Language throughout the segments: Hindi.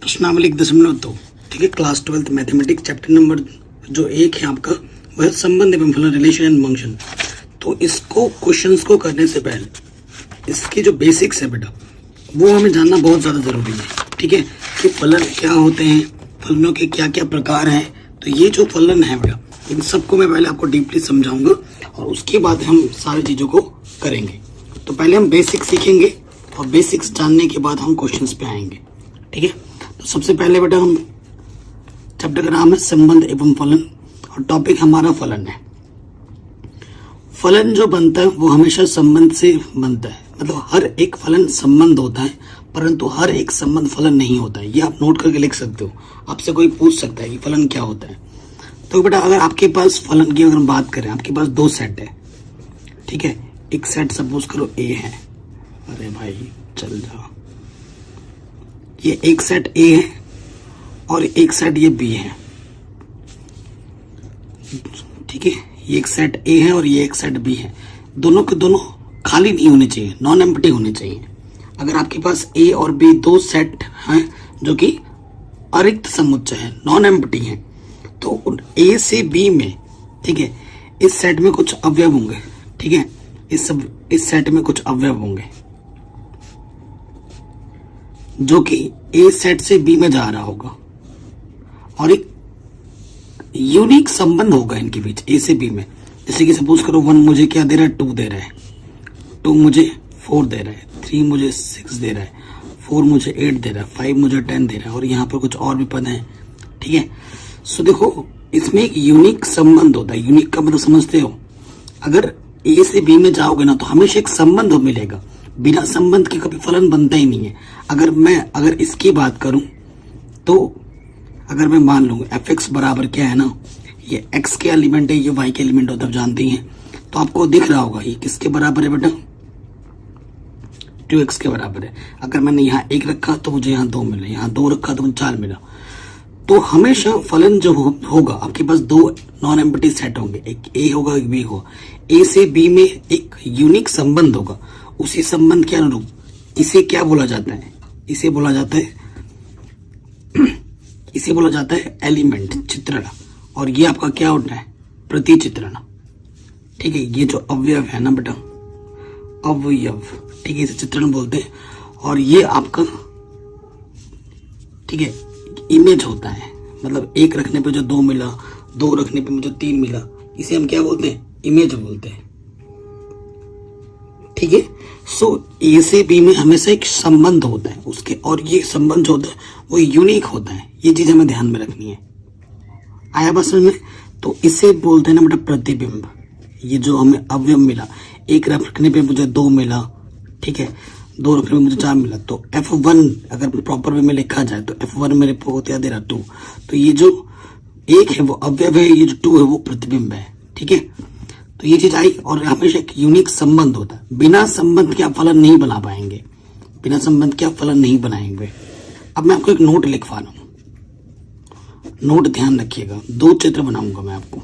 प्रश्नावली 1.2। ठीक है, क्लास 12 मैथमेटिक्स चैप्टर नंबर जो 1 है आपका, वह संबंध एवं फलन, रिलेशन एंड फंक्शन। तो इसको क्वेश्चंस को करने से पहले इसकी जो बेसिक्स है बेटा, वो हमें जानना बहुत ज़्यादा ज़रूरी है। ठीक है, कि फलन क्या होते हैं, फलनों के क्या क्या प्रकार हैं। तो ये जो फलन है बेटा, इन सबको मैं पहले आपको डीपली समझाऊंगा और उसके बाद हम सारी चीज़ों को करेंगे। तो पहले हम बेसिक्स सीखेंगे और बेसिक्स जानने के बाद हम क्वेश्चंस पे आएंगे। ठीक है, तो सबसे पहले बेटा हम चैप्टर का नाम है संबंध एवं फलन और टॉपिक हमारा फलन है। फलन जो बनता है वो हमेशा संबंध से बनता है, मतलब हर एक फलन संबंध होता है, परंतु हर एक संबंध फलन नहीं होता है। ये आप नोट करके लिख सकते हो। आपसे कोई पूछ सकता है कि फलन क्या होता है। तो बेटा अगर आपके पास फलन की अगर हम बात करें, आपके पास दो सेट है। ठीक है, एक सेट सपोज करो ए है। अरे भाई चल जा, ये एक सेट ए है और एक सेट ये बी है। ठीक है, ये एक सेट ए है और ये एक सेट बी है। दोनों के दोनों खाली नहीं होने चाहिए, नॉन एम्प्टी होने चाहिए। अगर आपके पास ए और बी दो सेट हैं जो कि अरिक्त समुच्चय है, नॉन एम्प्टी है, तो ए से बी में, ठीक है, इस सेट में कुछ अवयव होंगे। ठीक है, इस सेट में कुछ अवयव होंगे जो कि ए सेट से बी में जा रहा होगा और एक यूनिक संबंध होगा इनके बीच, ए से बी में। जैसे कि सपोज करो 1 मुझे क्या दे रहा है, 2 दे रहा है, 2 मुझे 4 दे रहा है, 3 मुझे 6 दे रहा है, 4 मुझे 8 दे रहा है, 5 मुझे 10 दे रहा है और यहाँ पर कुछ और भी पद हैं। ठीक है, सो देखो इसमें एक यूनिक संबंध होता है। यूनिक का मतलब समझते हो, अगर ए से बी में जाओगे ना तो हमेशा एक संबंध मिलेगा। बिना संबंध के कभी फलन बनता ही नहीं है। अगर इसकी बात करूं तो अगर मैं मान लूँ एफ एक्स बराबर क्या है ना, ये एक्स के एलिमेंट है, ये वाई के एलिमेंट होता है, जानते हैं। तो आपको दिख रहा होगा ये किसके बराबर है बेटा, 2x के बराबर है। अगर मैंने यहाँ 1 रखा तो मुझे यहाँ 2 मिला, यहाँ 2 रखा तो मुझे 4 मिला। तो हमेशा फलन जो होगा, आपके पास दो नॉन एम्प्टी सेट होंगे, एक ए होगा एक बी होगा। ए से बी में एक यूनिक संबंध होगा। उसी संबंध के अनुरूप इसे क्या बोला जाता है, इसे बोला जाता है एलिमेंट, चित्रण। और ये आपका क्या होता है, प्रतिचित्रण। ठीक है, ये जो अवयव है ना बेटा, अवयव, ठीक है, इसे चित्रण बोलते हैं। और ये आपका, ठीक है, इमेज होता है। मतलब 1 रखने पे जो 2 मिला, 2 रखने पे मुझे 3 मिला, इसे हम क्या बोलते हैं, इमेज बोलते हैं। ठीक है, सो ए से बी में हमेशा एक संबंध होता है उसके, और ये संबंध जो होता है वो यूनिक होता है। ये चीज हमें ध्यान में रखनी है। आया बस में? तो इसे बोलते हैं ना बेटा प्रतिबिंब। ये जो हमें अवयव मिला, 1 रखने पे मुझे 2 मिला, ठीक है, 2 रखने पे मुझे 4 मिला, तो F1 अगर प्रॉपर वे में लिखा जाए तो F1 मेरे को क्या दे रहा, 2। तो ये जो 1 है वो अवयव है, ये जो 2 है वो प्रतिबिंब है। ठीक है, तो ये चीज आई। और हमेशा एक यूनिक संबंध होता है। बिना संबंध के आप फलन नहीं बना पाएंगे, बिना संबंध के आप फलन नहीं बनाएंगे। अब मैं आपको एक नोट लिखवा रहा हूं, नोट ध्यान रखिएगा। 2 चित्र बनाऊंगा मैं आपको।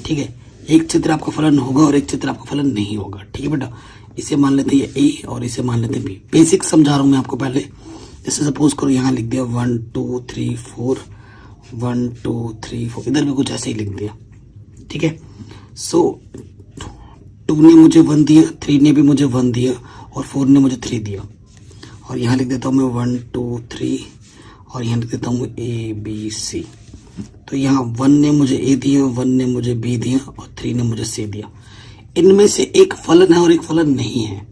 ठीक है, एक चित्र आपका फलन होगा और एक चित्र आपका फलन नहीं होगा। ठीक है बेटा, इसे मान लेते हैं ये ए और इसे मान लेते हैं बी। बेसिक समझा रहा हूं मैं आपको पहले। जैसे सपोज करो यहाँ लिख दिया 1 2 3 4, 1 2 3 4, इधर भी कुछ ऐसे ही लिख दिया। ठीक है, सो 2 ने मुझे 1 दिया, 3 ने भी मुझे 1 दिया और 4 ने मुझे 3 दिया। और यहाँ लिख देता हूँ मैं 1 2 3 और यहाँ लिख देता हूँ ए बी सी। तो यहाँ 1 ने मुझे ए दिया, 1 ने मुझे बी दिया और 3 ने मुझे सी दिया। इनमें से एक फलन है और एक फलन नहीं है।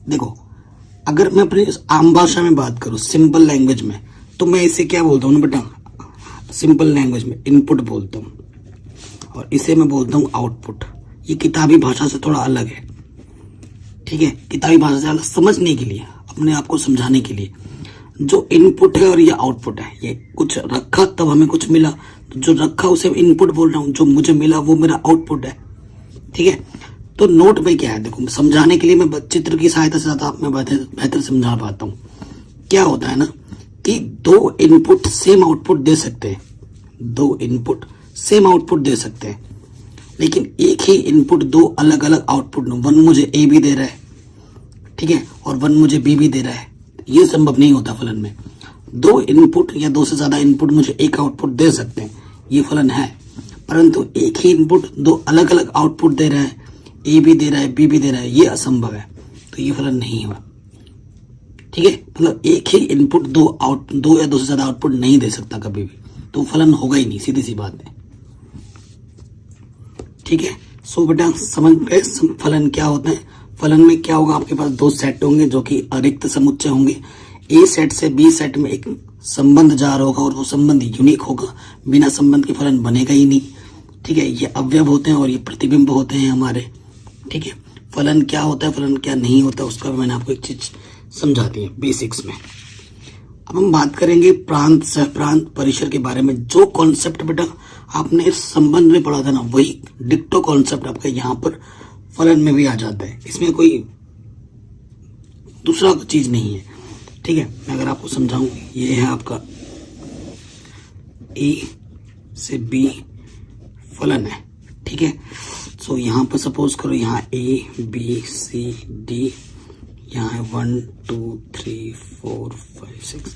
देखो, अगर मैं अपनी आम भाषा में बात करूँ, सिंपल लैंग्वेज में, तो मैं इसे क्या बोलता हूँ ना बेटा, सिंपल लैंग्वेज में इनपुट बोलता हूँ और इसे मैं बोलता हूँ आउटपुट। ये किताबी भाषा से थोड़ा अलग है। ठीक है, किताबी भाषा से अलग समझने के लिए, अपने आप को समझाने के लिए। जो इनपुट है और ये आउटपुट है, ये कुछ रखा तब हमें कुछ मिला, तो जो रखा उसे इनपुट बोल रहा हूँ, जो मुझे मिला वो मेरा आउटपुट है। ठीक है, तो नोट में क्या है, देखो समझाने के लिए मैं चित्र की सहायता से ज्यादा आप में बेहतर समझा पाता हूँ। क्या होता है ना कि 2 इनपुट सेम आउटपुट दे सकते हैं, 2 इनपुट सेम आउटपुट दे सकते हैं, लेकिन एक ही इनपुट 2 अलग अलग आउटपुट, 1 मुझे ए भी दे रहा है, ठीक है, और 1 मुझे बी भी दे रहा है। ये संभव नहीं होता फलन में। दो इनपुट या दो से ज्यादा इनपुट मुझे एक आउटपुट दे सकते हैं, ये फलन है, परंतु एक ही इनपुट दो अलग अलग आउटपुट दे रहा है, ए भी दे रहा है बी भी दे रहा है, ये असंभव है, तो ये फलन नहीं हुआ। ठीक है, मतलब एक ही इनपुट दो या दो से ज्यादा आउटपुट नहीं दे सकता कभी भी, तो फलन होगा ही नहीं, सीधी सी बात है। ठीक है, सो बेटा समझ गए फलन क्या होता है। फलन में क्या होगा, आपके पास दो सेट होंगे जो कि अरिक्त समुच्चय होंगे। ए सेट से बी सेट में एक संबंध जा रहा होगा और वो संबंध यूनिक होगा, बिना संबंध के फलन बनेगा ही नहीं। ठीक है, ये अवयव होते हैं और ये प्रतिबिंब होते हैं हमारे। ठीक है, फलन क्या होता है, फलन क्या नहीं होता, उसका मैंने आपको एक चीज समझा दी है बेसिक्स में। अब हम बात करेंगे प्रांत सहप्रांत परिसर के बारे में। जो कॉन्सेप्ट बेटा आपने इस संबंध में पढ़ा था ना, वही डिक्टो कॉन्सेप्ट आपका यहाँ पर फलन में भी आ जाता है। इसमें कोई दूसरा चीज नहीं है। ठीक है, मैं अगर आपको समझाऊं, ये है आपका ए से बी फलन है। ठीक है, सो यहाँ पर सपोज करो, यहाँ ए बी सी डी, यहाँ है 1 2 3 4 5 6।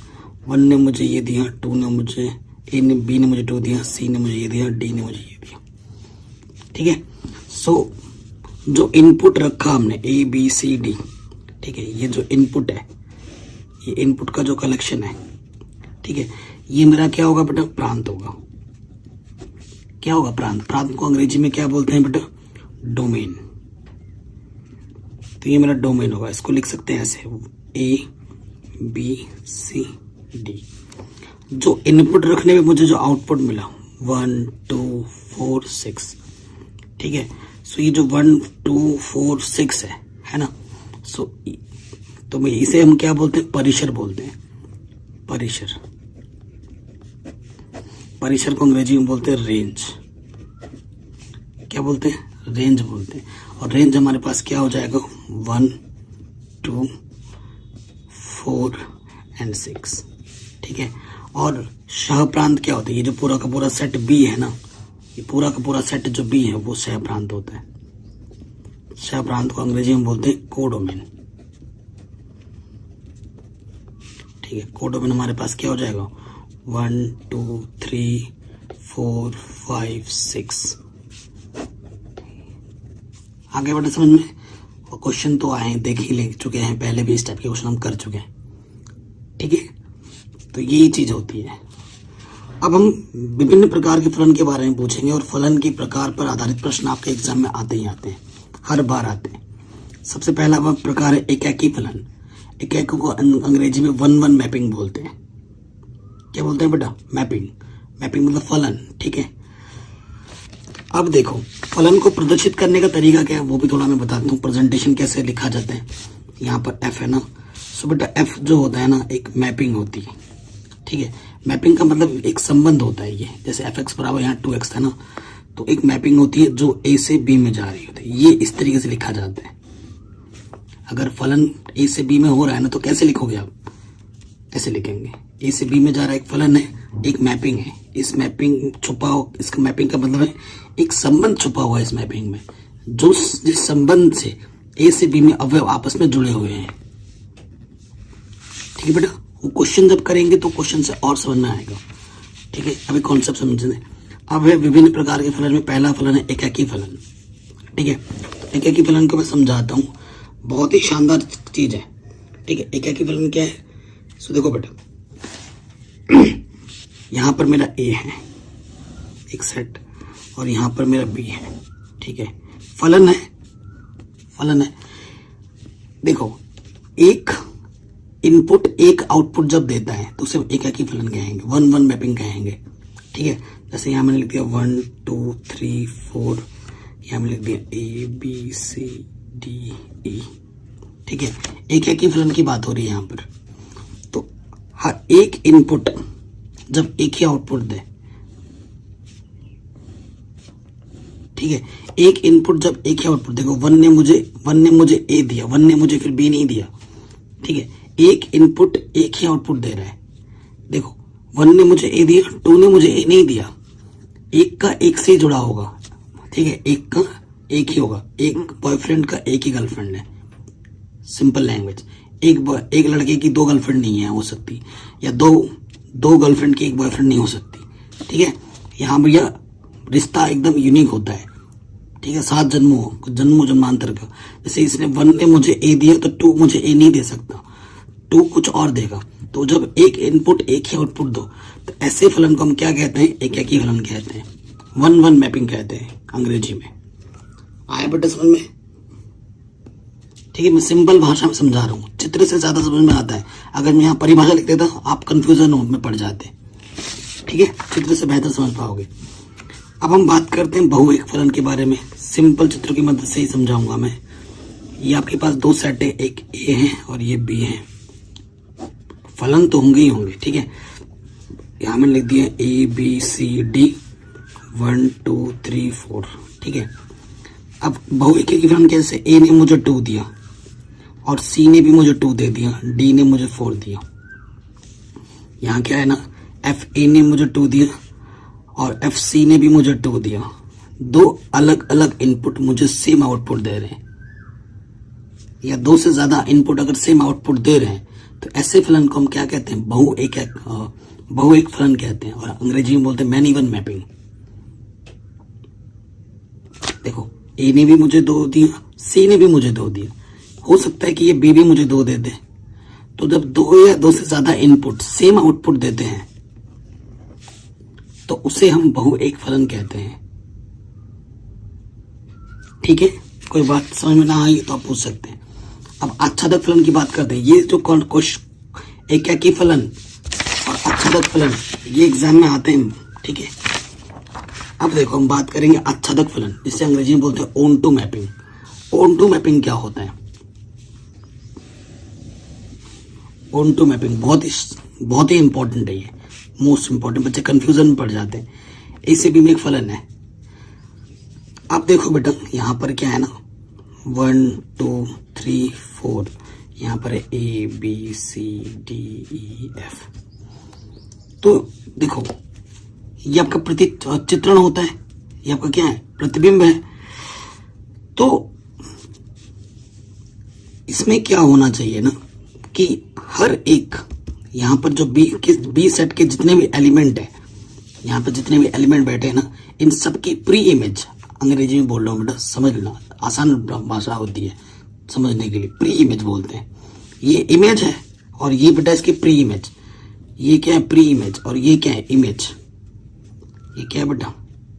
1 ने मुझे ये दिया, 2 ने मुझे, ए ने बी ने मुझे 2 दिया, सी ने मुझे ये दिया, डी ने मुझे ये दिया। ठीक है, सो जो इनपुट रखा हमने ए बी सी डी, ठीक है, ये जो इनपुट है, ये इनपुट का जो कलेक्शन है, ठीक है, ये मेरा क्या होगा बेटा, प्रांत होगा। क्या होगा, प्रांत। प्रांत को अंग्रेजी में क्या बोलते हैं बेटा, डोमेन। तो ये मेरा डोमेन होगा, इसको लिख सकते हैं ऐसे, ए बी सी डी। जो इनपुट रखने में मुझे जो आउटपुट मिला 1 2 4 6, ठीक है, सो ये जो 1 2 4 6 है ना, सो तो मैं इसे हम क्या बोलते हैं, परिसर बोलते हैं। परिसर, परिसर को अंग्रेजी में बोलते हैं रेंज। क्या बोलते हैं, रेंज बोलते हैं। और रेंज हमारे पास क्या हो जाएगा, 1 2 4 एंड 6। ठीक है, और सह प्रांत क्या होता है, ये जो पूरा का पूरा सेट बी है ना, ये पूरा का पूरा सेट जो बी है वो सह प्रांत होता है। सह प्रांत को अंग्रेजी में बोलते हैं कोडोमेन। ठीक है, कोडोमेन हमारे पास क्या हो जाएगा, 1 2 3 4 5 6। आगे बढ़े समझ में। और क्वेश्चन तो आए, देख ही ले चुके हैं, पहले भी इस टाइप के क्वेश्चन हम कर चुके हैं। ठीक है, तो यही चीज होती है। अब हम विभिन्न प्रकार के फलन के बारे में पूछेंगे, और फलन के प्रकार पर आधारित प्रश्न आपके एग्जाम में आते ही आते हैं, हर बार आते हैं। सबसे पहला प्रकार है एकाकी फलन। एकाकी को अंग्रेजी में 1-1 मैपिंग बोलते हैं। क्या बोलते हैं बेटा, मैपिंग। मैपिंग मतलब फलन। ठीक है, अब देखो फलन को प्रदर्शित करने का तरीका क्या है वो भी थोड़ा मैं बताता हूँ। प्रेजेंटेशन कैसे लिखा जाता है, यहाँ पर एफ है ना, सो बेटा एफ जो होता है ना, एक मैपिंग होती है। ठीक है, मैपिंग का मतलब एक संबंध होता है। ये जैसे एफ एक्स बराबर यहाँ 2x था ना, तो एक मैपिंग होती है जो ए से बी में जा रही होती है। ये इस तरीके से लिखा जाता है। अगर फलन ए से बी में हो रहा है ना, तो कैसे लिखोगे आप, ऐसे लिखेंगे, ए से बी में जा रहा है, एक फलन है, एक मैपिंग है। इस मैपिंग छुपा हो, इसका मैपिंग का मतलब है एक संबंध छुपा हुआ है इस मैपिंग में, जो जिस संबंध से ए से बी में अवयव आपस में जुड़े हुए हैं। ठीक है बेटा, वो क्वेश्चन जब करेंगे तो क्वेश्चन से और समझ में आएगा। ठीक है, अभी कॉन्सेप्ट समझने। अब है विभिन्न प्रकार के फलन में पहला फलन है एकाकी फलन। ठीक है, एकाकी फलन को मैं समझाता हूँ, बहुत ही शानदार चीज है। ठीक है, एकाकी फलन क्या है, सो देखो बेटा, यहाँ पर मेरा ए है एक सेट, और यहाँ पर मेरा बी है। ठीक है, फलन है, फलन है। देखो, एक इनपुट एक आउटपुट जब देता है तो उसे एकाकी फलन कहेंगे, 1-1 मैपिंग कहेंगे। ठीक है, जैसे यहाँ मैंने लिख दिया 1 2 3 4, यहाँ मैंने लिख दिया ए बी सी डी ई। ठीक है, एकाकी फलन की बात हो रही है यहाँ पर। तो हर एक इनपुट जब एक ही आउटपुट दे, ठीक है, एक इनपुट जब एक ही आउटपुट, देखो 1 ने मुझे ए दिया, 1 ने मुझे फिर बी नहीं दिया। ठीक है, एक इनपुट एक ही आउटपुट दे रहा है। देखो 1 ने मुझे ए दिया, 2 ने मुझे ए नहीं दिया। एक का एक से जुड़ा होगा। ठीक है, एक का एक ही होगा, एक बॉयफ्रेंड का एक ही गर्लफ्रेंड है, सिंपल लैंग्वेज। एक लड़के की 2 गर्लफ्रेंड नहीं है हो सकती, या दो गर्लफ्रेंड की 1 बॉयफ्रेंड नहीं हो सकती, ठीक है। यहाँ भैया रिश्ता एकदम यूनिक होता है, ठीक है, 7 जन्मों जन्मांतर का। जैसे इसने 1 ने मुझे ए दिया तो 2 मुझे ए नहीं दे सकता, 2 कुछ और देगा। तो जब एक इनपुट एक ही आउटपुट दो तो ऐसे फलन को हम क्या कहते हैं, एकाकी फलन कहते हैं, 1-1 मैपिंग कहते हैं अंग्रेजी में। आया बेटा समझ में? ठीक है, मैं सिंपल भाषा में समझा रहा हूँ, चित्र से ज्यादा समझ में आता है। अगर मैं यहाँ परिभाषा लिख देता आप कंफ्यूजन में पड़ जाते, ठीक है, चित्र से बेहतर समझ पाओगे। अब हम बात करते हैं बहुएक फलन के बारे में। सिंपल चित्रों की मदद से ही समझाऊंगा मैं। ये आपके पास 2 सेट है, एक ए है और ये बी है। फलन तो होंगे ही होंगे, ठीक है। यहां मैंने लिख दिया ए बी सी डी 1 2 3 4, ठीक है। अब बहुएकी की फलन कैसे, ए ने मुझे 2 दिया और सी ने भी मुझे 2 दे दिया, डी ने मुझे 4 दिया। यहाँ क्या है ना, एफ ए ने मुझे 2 दिया और एफ सी ने भी मुझे 2 दिया। 2 अलग अलग इनपुट मुझे सेम आउटपुट दे रहे हैं, या 2 से ज्यादा इनपुट अगर सेम आउटपुट दे रहे हैं तो ऐसे फलन को हम क्या कहते हैं, बहुएक फलन कहते हैं, और अंग्रेजी में बोलते हैं मैनी वन मैपिंग। देखो ए ने भी मुझे 2 दिया, सी ने भी मुझे 2 दिया, हो सकता है कि ये बी भी मुझे 2 दे दे। तो जब 2 या 2 से ज्यादा इनपुट सेम आउटपुट देते हैं तो उसे हम बहुएक फलन कहते हैं, ठीक है। कोई बात समझ में ना आई तो आप पूछ सकते हैं। अब आच्छादक फलन की बात करते हैं। ये जो एकाकी फलन और आच्छादक फलन ये एग्जाम में आते हैं, ठीक है। अब देखो हम बात करेंगे आच्छादक फलन, जिसे अंग्रेजी में बोलते हैं onto mapping. Onto mapping क्या होता है? ऑन टू मैपिंग बहुत ही इंपॉर्टेंट है, ये मोस्ट इंपॉर्टेंट। बच्चे कंफ्यूजन में पड़ जाते हैं। इसे भी में एक फलन है। अब देखो बेटा यहाँ पर क्या है ना, 1 2 3 4, यहाँ पर है A B C D E F. तो देखो ये आपका चित्रण होता है, ये आपका क्या है, प्रतिबिंब है। तो इसमें क्या होना चाहिए ना कि हर एक यहाँ पर जो बी सेट के जितने भी एलिमेंट है, यहाँ पर जितने भी एलिमेंट बैठे हैं ना, इन सब की प्री इमेज, अंग्रेजी में बोल रहा हूँ बेटा, समझ लेना, आसान भाषा होती है समझने के लिए। प्री इमेज बोलते हैं। ये इमेज है और ये बेटा इसकी प्री इमेज। ये क्या है, प्री इमेज, और ये क्या है, इमेज। ये क्या है बेटा,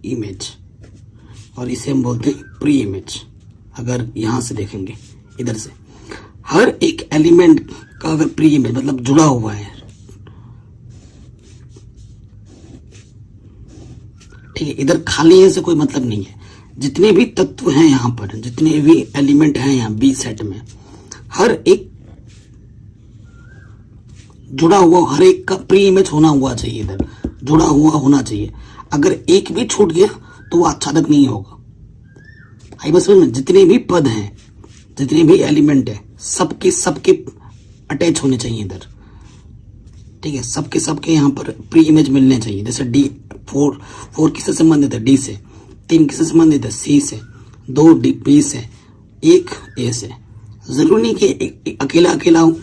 इमेज, और इसे हम बोलते हैं प्री इमेज। अगर यहां से देखेंगे इधर से, हर एक एलिमेंट का अगर प्री इमेज मतलब जुड़ा हुआ है, ठीक है, इधर खाली है से कोई मतलब नहीं है। जितने भी तत्व हैं यहाँ पर, जितने भी एलिमेंट हैं यहाँ बी सेट में, हर एक जुड़ा हुआ, हर एक का प्री इमेज होना हुआ चाहिए, इधर जुड़ा हुआ होना चाहिए। अगर एक भी छूट गया तो वो आच्छादक नहीं होगा। आई बस में जितने भी पद हैं, जितने भी एलिमेंट है, सबके अटैच होने चाहिए इधर, ठीक है। सबके यहाँ पर प्री इमेज मिलने चाहिए। जैसे डी 4 किससे संबंधित है, डी से। 3 किससे संबंधित है, सी से। 2 डी बी से, 1 ए से। जरूरी नहीं कि अकेला हो।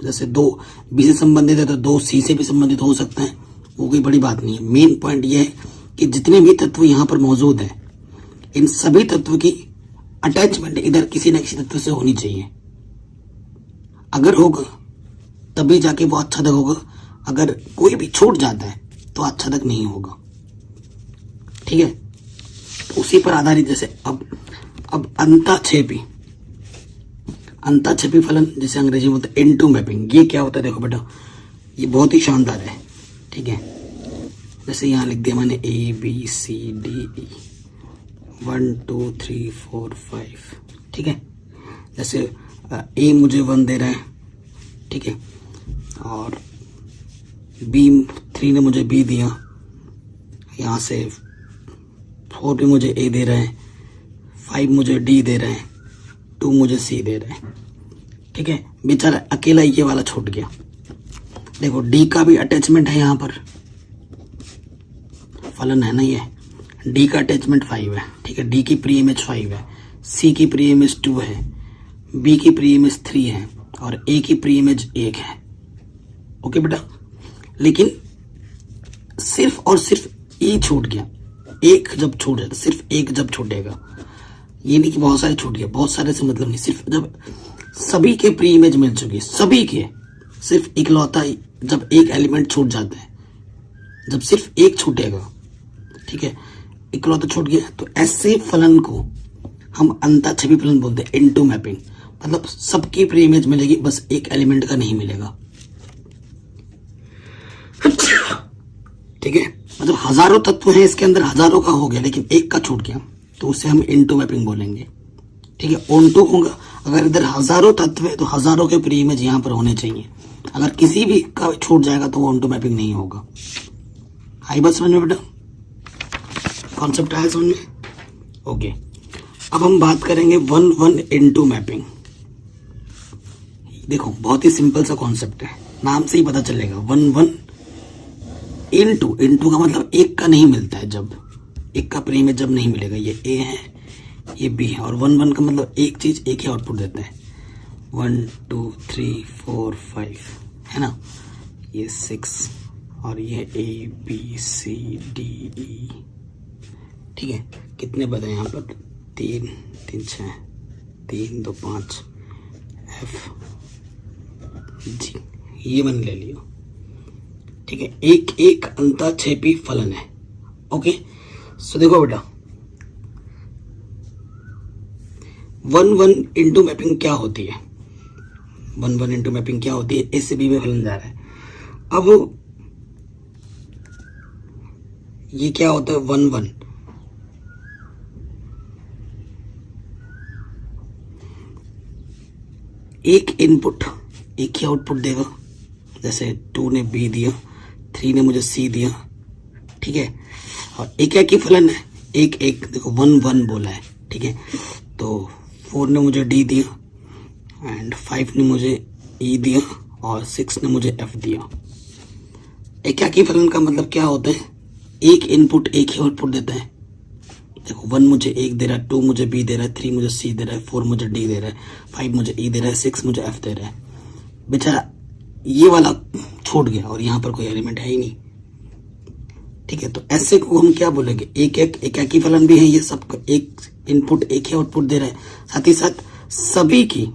जैसे 2 बी से संबंधित है तो 2 सी से भी संबंधित हो सकता है, वो कोई बड़ी बात नहीं है। मेन पॉइंट ये है कि जितने भी तत्व यहाँ पर मौजूद है, इन सभी तत्व की अटैचमेंट इधर किसी न किसी तत्व से होनी चाहिए। अगर होगा तभी जाके वो आच्छादक होगा। अगर कोई भी छूट जाता है तो आच्छादक नहीं होगा, ठीक है। तो उसी पर आधारित, जैसे अब अंताक्षेपी फलन, जिसे अंग्रेजी में बोलते हैं इनटू मैपिंग। ये क्या होता है देखो बेटा, ये बहुत ही शानदार है, ठीक है। जैसे यहाँ लिख दिया मैंने ए बी सी डी ई 1 2 3 4 5, ठीक है। जैसे ए मुझे 1 दे रहा है, ठीक है, और बी 3 ने मुझे बी दिया, यहाँ से 4 भी मुझे ए दे रहा है, 5 मुझे डी दे रहा है, 2 मुझे सी दे रहा है, ठीक है। बेचारा अकेला ये वाला छूट गया। देखो डी का भी अटैचमेंट है यहाँ पर, फलन है ना ये, डी का अटैचमेंट 5 है, ठीक है। डी की प्री इमेज 5 है, सी की प्री इमेज 2 है, बी की प्री इमेज 3 है, और ए की प्री इमेज 1 है। ओके बेटा, लेकिन सिर्फ और सिर्फ ई छूट गया, एक जब छूट जाता, सिर्फ एक जब छूटेगा, ये नहीं कि बहुत सारे छूट गए, बहुत सारे से मतलब नहीं, सिर्फ जब सभी के प्री इमेज मिल चुकी है, सभी के, सिर्फ इकलौता जब एक एलिमेंट छूट जाता है, जब सिर्फ एक छूटेगा, ठीक है, इकलौता छूट गया, तो ऐसे फलन को हम अंतःछेपी फलन बोलते हैं, इनटू मैपिंग। मतलब सबकी प्री इमेज मिलेगी, बस एक एलिमेंट का नहीं मिलेगा, ठीक है। मतलब हजारों तत्व हैं इसके अंदर, हजारों का हो गया, लेकिन एक का छूट गया, तो उसे हम इनटू मैपिंग बोलेंगे, ठीक है। ऑन टू होगा, अगर इधर हजारों तत्व है तो हजारों के प्री इमेज यहाँ पर होने चाहिए, अगर किसी भी का छूट जाएगा तो वो ऑन टू मैपिंग नहीं होगा। आई बात समझ में बेटा, कॉन्सेप्ट आया समझ में? ओके, अब हम बात करेंगे 1-1 इनटू मैपिंग। देखो बहुत ही सिंपल सा कॉन्सेप्ट है, नाम से ही पता चलेगा। 1-1 इनटू, इनटू का मतलब एक का नहीं मिलता है, जब एक का प्री इमेज जब नहीं मिलेगा, ये ए है ये बी है, और 1-1 का मतलब एक चीज एक ही आउटपुट देता है, 1 2 3 4 5 है ना, ये 6 और ये ए बी सी डी ई, ठीक है। कितने पद हैं यहाँ पर? 3 3 6 3 2 5 एफ जी, ये मैंने ले लिया, ठीक है। एक एक अंतःछेपी फलन है। ओके, सो देखो बेटा 1-1 इंटू मैपिंग क्या होती है? 1-1 इंटू मैपिंग क्या होती है? ए से बी में फलन जा रहा है। अब ये क्या होता है? 1-1 एक इनपुट एक ही आउटपुट देगा, जैसे 2 ने बी दिया, 3 ने मुझे सी दिया, ठीक है। और एक एक ही फलन है, एक एक, देखो 1-1 बोला है, ठीक है। तो 4 ने मुझे डी दिया एंड 5 ने मुझे ई दिया और 6 ने मुझे एफ दिया। एक ही फलन का मतलब क्या होता है? एक इनपुट एक ही आउटपुट देता है। देखो 1 मुझे 1 दे रहा है, 2 मुझे बी दे रहा है, 3 मुझे सी दे रहा है, 4 मुझे डी दे रहा है, 5 मुझे ई दे रहा है, 6 मुझे एफ दे रहा है। बेचारा ये वाला छूट गया और यहाँ पर कोई एलिमेंट है ही नहीं, ठीक है। तो ऐसे को हम क्या बोलेंगे? एक ही फलन भी है, ये सब एक इनपुट एक ही आउटपुट दे रहा है, साथ ही साथ सभी की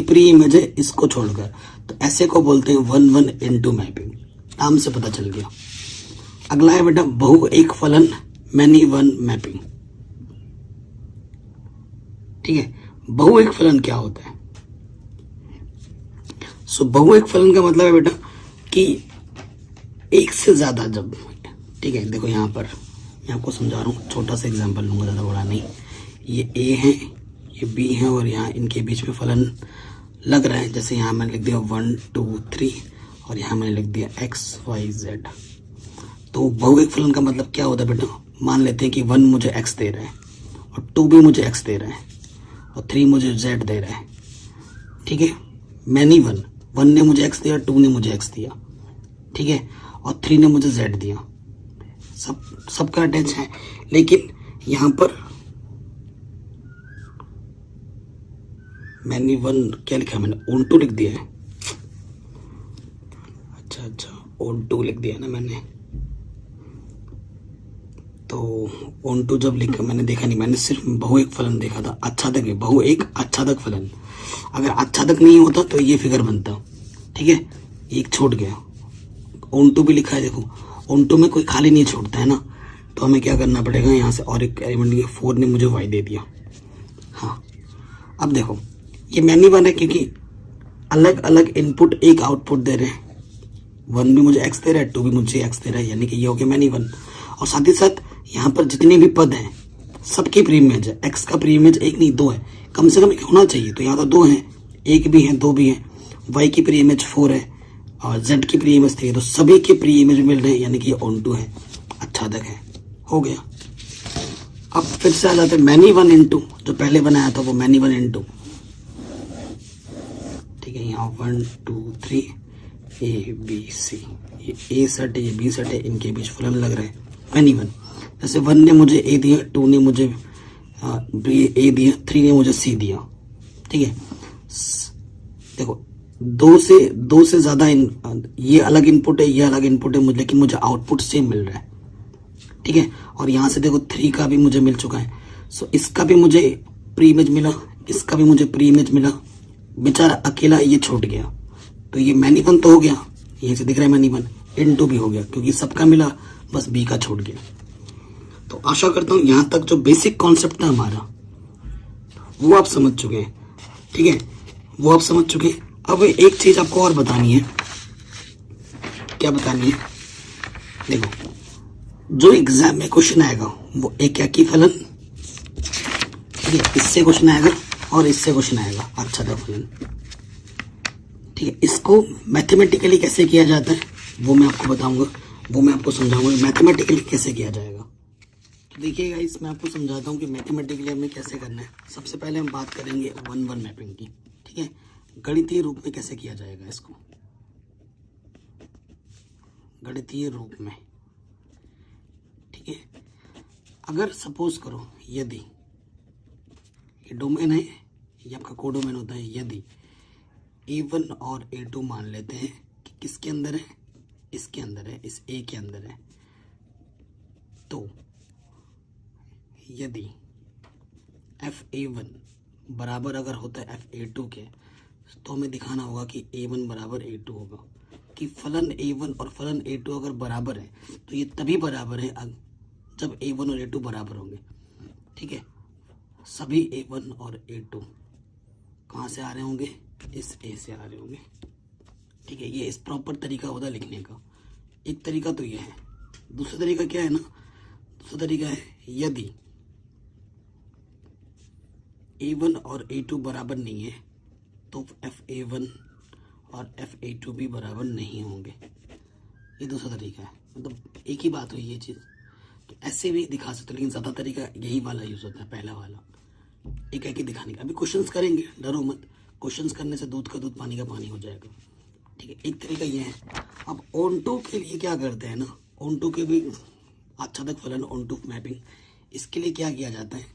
प्री इमेज है इसको छोड़कर, तो ऐसे को बोलते हैं 1-1 इनटू मैपिंग। नाम से पता चल गया। अगला है बेटा बहु एक फलन मैनी वन मैपिंग, ठीक है। बहु एक फलन क्या होता है? सो बहु एक फलन का मतलब है बेटा कि एक से ज्यादा जब, ठीक है। देखो यहाँ पर मैं आपको समझा रहा हूँ, छोटा सा एग्जांपल लूंगा, ज्यादा बड़ा नहीं। ये ए है, ये बी है, और यहाँ इनके बीच में फलन लग रहा है, जैसे यहाँ मैंने लिख दिया 1 2 3 और यहाँ मैंने लिख दिया x y z। तो बहु एक फलन का मतलब क्या होता है बेटा? मान लेते हैं कि 1 मुझे x दे रहा है और 2 भी मुझे x दे रहा है और 3 मुझे z दे रहा है, ठीक है। मैनी 1 ने मुझे x दिया, 2 ने मुझे x दिया, ठीक है, और 3 ने मुझे z दिया, सबका अटैच है। लेकिन यहाँ पर मैंने 1 क्या लिखा है? मैंने ऑन टू लिख दिया है। अच्छा ऑन टू लिख दिया है ना मैंने, तो ऑन टू जब लिखा मैंने देखा नहीं, मैंने सिर्फ बहु एक फलन देखा था, आच्छादक है, बहु एक आच्छादक फलन। अगर आच्छादक नहीं होता तो ये फिगर बनता, ठीक है। एक छूट गया, ऑन टू भी लिखा है, देखो ऑन टू में कोई खाली नहीं छोड़ता है ना, तो हमें क्या करना पड़ेगा? यहाँ से और एक एलिमेंट 4 ने मुझे y दे दिया। हाँ, अब देखो ये मैनी वन है क्योंकि अलग अलग इनपुट एक आउटपुट दे रहे हैं, 1 भी मुझे x दे रहा है, 2 भी मुझे x दे रहा है, यानी कि ये हो गया मैनी वन। और साथ ही साथ यहाँ पर जितने भी पद हैं सबकी प्री इमेज है, x का प्री इमेज 1 नहीं 2 है, कम से कम एक होना चाहिए, तो यहाँ तो 2 हैं, 1 भी है 2 भी है। y की प्री इमेज 4 है और z की प्री इमेज 3 है, तो सभी के प्री इमेज मिल रहे हैं, यानी कि ऑन टू है, आच्छादक है, हो गया। अब फिर से आ जाते हैं मैनी वन इनटू, जो पहले बनाया था वो मैनी वन इनटू, ठीक है। यहाँ 1 2 3 ए बी सी, ये ए सेट है, ये बी सेट है, इनके बीच फलन लग रहा है, मैनी वन। जैसे 1 ने मुझे ए दिया, 2 ने मुझे ए दिया, 3 ने मुझे सी दिया, ठीक है। देखो दो से ज्यादा ये अलग इनपुट है, ये अलग इनपुट है, लेकिन मुझे आउटपुट सेम मिल रहा है, ठीक है। और यहां से देखो 3 का भी मुझे मिल चुका है। सो इसका भी मुझे प्री इमेज मिला, इसका भी मुझे प्री इमेज मिला, बेचारा अकेला ये छूट गया। तो ये मैनी वन तो हो गया, यहीं से दिख रहा है मैनी वन, N2 भी हो गया क्योंकि सबका मिला, बस B का छूट गया। तो आशा करता हूं यहां तक जो बेसिक कॉन्सेप्ट था हमारा वो आप समझ चुके हैं, ठीक है, वो आप समझ चुके हैं। अब एक चीज आपको और बतानी है। क्या बतानी है? देखो, जो एग्जाम में क्वेश्चन आएगा वो एकाकी फलन, ठीक है, इससे क्वेश्चन आएगा और इससे क्वेश्चन आएगा, आच्छादक फलन, ठीक है। इसको मैथमेटिकली कैसे किया जाता है वो मैं आपको बताऊंगा, वो मैं आपको समझाऊंगा मैथमेटिकली कैसे किया जाएगा। तो देखिएगा, इसमें आपको समझाता हूँ कि मैथमेटिकली हमें कैसे करना है। सबसे पहले हम बात करेंगे 1-1 मैपिंग की, ठीक है। गणितीय रूप में कैसे किया जाएगा इसको, गणितीय रूप में, ठीक है। अगर सपोज करो, यदि ये डोमेन है, ये आपका कोडोमेन होता है, यदि A1 और A2 मान लेते हैं कि किसके अंदर है, इसके अंदर है, इस A के अंदर है, तो यदि FA1 बराबर अगर होता है FA2 के, तो हमें दिखाना होगा कि A1 बराबर A2 होगा, कि फलन A1 और फलन A2 अगर बराबर है तो ये तभी बराबर है जब A1 और A2 बराबर होंगे, ठीक है। सभी A1 और A2 कहाँ से आ रहे होंगे, इस A से आ रहे होंगे, ठीक है। ये इस प्रॉपर तरीका होता है लिखने का। एक तरीका तो ये है, दूसरा तरीका क्या है ना, दूसरा तरीका है यदि A1 और A2 बराबर नहीं है तो FA1 और FA2 भी बराबर नहीं होंगे। ये दूसरा तरीका है, मतलब एक ही बात हुई ये चीज़। तो ऐसे भी दिखा सकते हो, लेकिन ज़्यादा तरीका यही वाला यूज़ होता है, पहला वाला, एक ही दिखाने का। अभी क्वेश्चंस करेंगे, डरो मत, क्वेश्चंस करने से दूध का दूध पानी का पानी हो जाएगा, ठीक है। एक तरीका ये है। अब ऑन-टू के लिए क्या करते हैं ना, ऑन-टू के भी आच्छादक फलन, ऑन-टू मैपिंग, इसके लिए क्या किया जाता है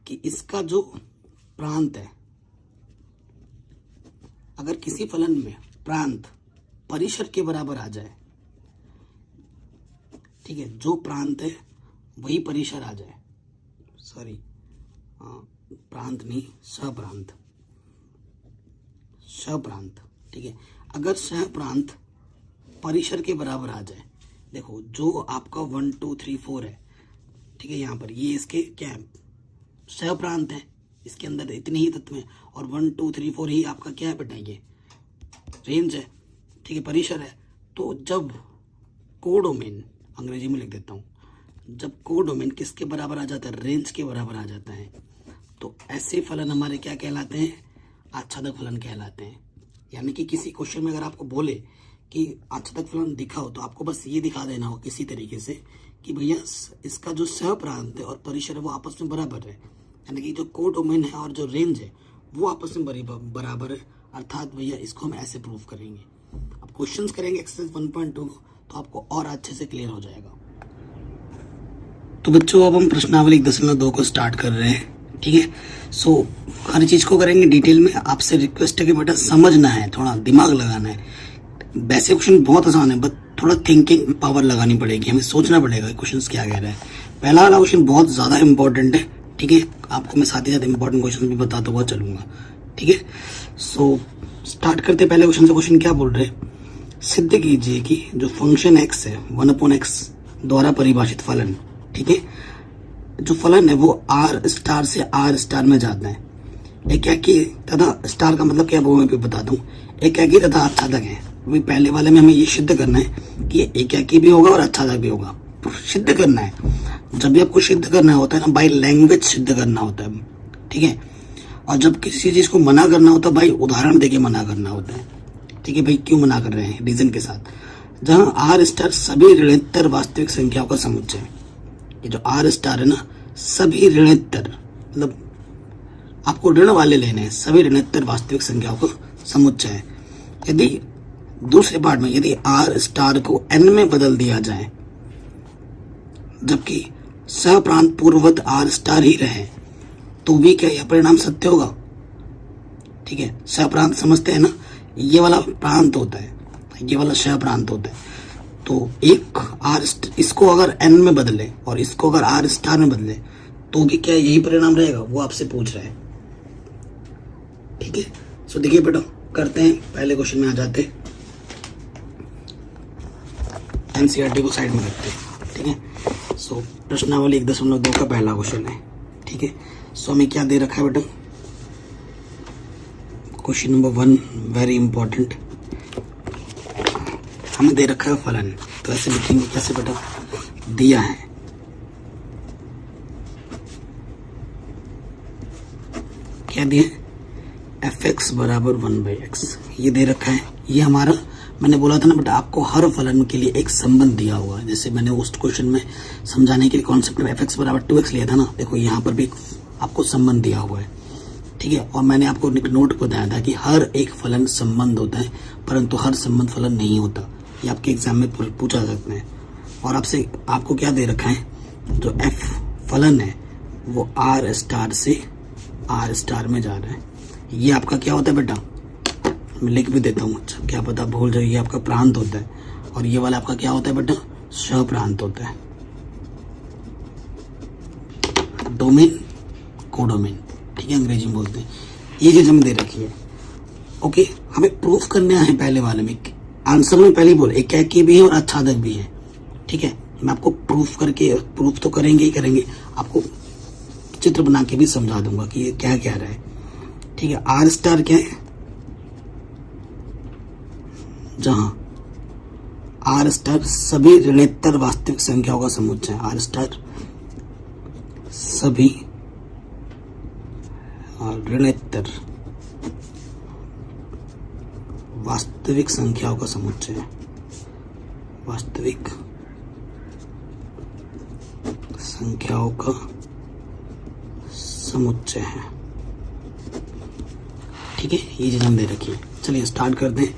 कि इसका जो प्रांत है, अगर किसी फलन में प्रांत परिसर के बराबर आ जाए, ठीक है, जो प्रांत है वही परिसर आ जाए, सॉरी प्रांत नहीं, सप्रांत, सप्रांत, ठीक है। अगर सप्रांत परिसर के बराबर आ जाए, देखो जो आपका 1 2 3 4 है, ठीक है, यहाँ पर ये इसके क्या है, सप्रांत है, इसके अंदर इतने ही तत्व हैं, और 1 2 3 4 ही आपका क्या है बेटा, ये रेंज है, ठीक है, परिसर है। तो जब कोडोमेन, अंग्रेजी में लिख देता हूँ, जब कोडोमेन किसके बराबर आ जाता है, रेंज के बराबर आ जाता है, तो ऐसे फलन हमारे क्या कहलाते हैं, आच्छादक फलन कहलाते हैं। यानी कि किसी क्वेश्चन में अगर आपको बोले कि आच्छादक फलन दिखाओ, तो आपको बस ये दिखा देना हो किसी तरीके से कि भैया इसका जो सहप्रांत है और परिसर है वो आपस में बराबर है, यानी कि जो कोडोमेन है और जो रेंज है वो आपस में बराबर है, अर्थात भैया इसको हम ऐसे प्रूव करेंगे। अब क्वेश्चंस करेंगे एक्सरसाइज 1.2, तो आपको और अच्छे से क्लियर हो जाएगा। तो बच्चों, अब हम प्रश्नावली 10.2 को स्टार्ट कर रहे हैं, ठीक है। सो हर चीज को करेंगे डिटेल में। आपसे रिक्वेस्ट है कि बेटा समझना है, थोड़ा दिमाग लगाना है। वैसे क्वेश्चन बहुत आसान है, बट थोड़ा थिंकिंग पावर लगानी पड़ेगी, हमें सोचना पड़ेगा क्वेश्चन क्या कह रहा है। पहला वाला क्वेश्चन बहुत ज्यादा इंपॉर्टेंट है, ठीक है, आपको मैं साथ ही साथ इंपॉर्टेंट क्वेश्चन भी बताता हुआ चलूंगा, ठीक है। सो स्टार्ट करते पहले क्वेश्चन से। क्वेश्चन क्या बोल रहे हैं, सिद्ध कीजिए कि जो फंक्शन x है 1/x द्वारा परिभाषित फलन, ठीक है, जो फलन है वो r स्टार से r स्टार में जाता है, एकाकी तथा, स्टार का मतलब क्या वो मैं भी बता दूं, एकाकी तथा आच्छादक है। वही पहले वाले में हमें ये सिद्ध करना है कि एकाकी भी होगा और आच्छादक भी होगा, सिद्ध करना है। जब भी आपको सिद्ध करना होता है ना, बाय लैंग्वेज सिद्ध करना होता है, ठीक है। और जब किसी चीज को मना करना होता है, भाई उदाहरण देके मना करना होता है, ठीक है। भाई क्यों मना कर रहे हैं, रीजन के साथ। जहां आर स्टार सभी ऋणोत्तर वास्तविक संख्याओं का समुच्चय है, ये जो आर स्टार है ना, सभी ऋणोत्तर, मतलब आपको ऋण वाले लेने हैं, सभी ऋणोत्तर वास्तविक संख्याओं का समुच्चय है। यदि दूसरे पार्ट में यदि आर स्टार को एन में बदल दिया जाए, जबकि सहप्रांत पूर्ववत आर स्टार ही रहे, तो भी क्या यह परिणाम सत्य होगा, ठीक है, श प्रांत समझते हैं ना, ये वाला प्रांत होता है, ये वाला श प्रांत होता है। तो एक आर, इसको अगर एन में बदले और इसको अगर आर स्टार में बदले तो भी क्या यही परिणाम रहेगा, वो आपसे पूछ रहा है। ठीक है, सो देखिए बेटा, करते हैं, पहले क्वेश्चन में आ जाते हैं। एनसीईआरटी को साइड में रखते हैं। ठीक है, सो प्रश्नावली 1.2 का पहला क्वेश्चन है। ठीक है, सो हमें क्या दे रखा है बेटा, क्वेश्चन नंबर 1 वेरी इंपॉर्टेंट, हमें दे रखा है फलन। तो ऐसे लिखेंगे कैसे बेटा, दिया है क्या दिया, fx बराबर 1/x, ये दे रखा है। ये हमारा, मैंने बोला था ना बेटा, आपको हर फलन के लिए एक संबंध दिया हुआ है। जैसे मैंने उस क्वेश्चन में समझाने के लिए कॉन्सेप्ट में fx बराबर 2x लिया था ना, देखो यहाँ पर भी आपको संबंध दिया हुआ है। ठीक है, और मैंने आपको एक नोट बताया था कि हर एक फलन संबंध होता है, परंतु हर संबंध फलन नहीं होता। ये आपके एग्जाम में पूछा सकते हैं। और आपसे आपको क्या दे रखा है, जो f फलन है वो r स्टार से r स्टार में जा रहा है। ये आपका क्या होता है बेटा, मैं लिख भी देता हूँ, अच्छा क्या पता भूल जाए, ये आपका प्रांत होता है। और ये वाला आपका क्या होता है बेटा, श प्रांत होता है। डोमेन, कोडोमेन, ठीक है, अंग्रेजी में बोलते हैं। ये चीज हमें दे रखी है। ओके, हमें प्रूफ करना है पहले वाले में। आंसर में पहले ही बोल, एकाकी भी है और आच्छादक भी है। ठीक है, मैं आपको प्रूफ करके, प्रूफ तो करेंगे ही करेंगे, आपको चित्र बना के भी समझा दूंगा कि ये क्या क्या रहा है। ठीक है, आर स्टार क्या है, जहां आर स्टार सभी ऋणोत्तर वास्तविक संख्याओं का समुच्चय है। आर स्टार सभी ऋणोत्तर वास्तविक संख्याओं का समुच्चय है। वास्तविक संख्याओं का समुच्चय है। ठीक है, ये चीज हम दे रखी है। चलिए स्टार्ट करते हैं,